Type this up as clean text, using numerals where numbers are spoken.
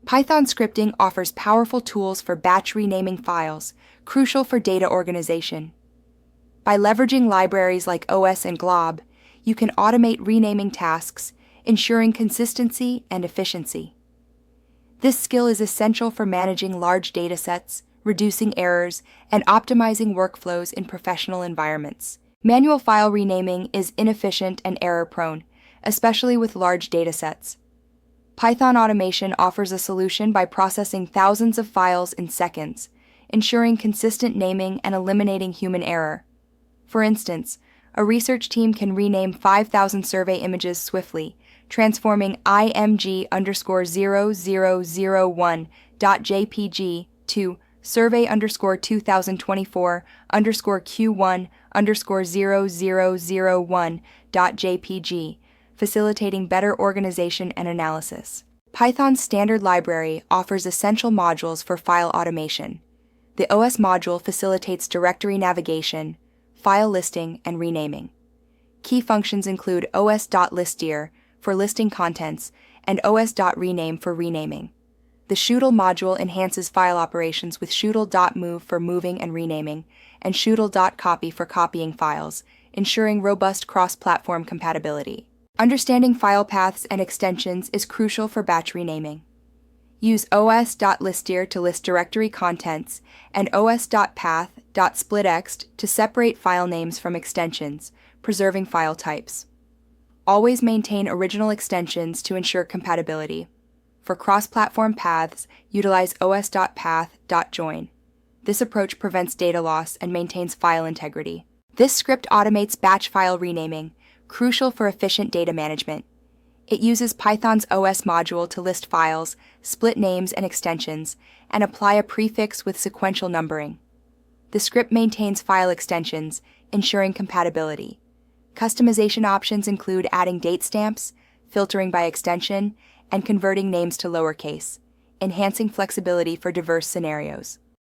Python scripting offers powerful tools for batch renaming files, crucial for data organization. By leveraging libraries like OS and Glob, you can automate renaming tasks, ensuring consistency and efficiency. This skill is essential for managing large datasets, reducing errors, and optimizing workflows in professional environments. Manual file renaming is inefficient and error-prone, especially with large datasets. Python automation offers a solution by processing thousands of files in seconds, ensuring consistent naming and eliminating human error. For instance, a research team can rename 5,000 survey images swiftly, transforming img_0001.jpg to survey_2024_Q1_0001.jpg, facilitating better organization and analysis. Python's standard library offers essential modules for file automation. The OS module facilitates directory navigation, file listing, and renaming. Key functions include os.listdir for listing contents and os.rename for renaming. The Shuttle module enhances file operations with shuttle.move for moving and renaming, and shuttle.copy for copying files, ensuring robust cross-platform compatibility. Understanding file paths and extensions is crucial for batch renaming. Use os.listdir to list directory contents and os.path.splitExt to separate file names from extensions, preserving file types. Always maintain original extensions to ensure compatibility. For cross-platform paths, utilize os.path.join. This approach prevents data loss and maintains file integrity. This script automates batch file renaming, crucial for efficient data management. It uses Python's OS module to list files, split names and extensions, and apply a prefix with sequential numbering. The script maintains file extensions, ensuring compatibility. Customization options include adding date stamps, filtering by extension, and converting names to lowercase, enhancing flexibility for diverse scenarios.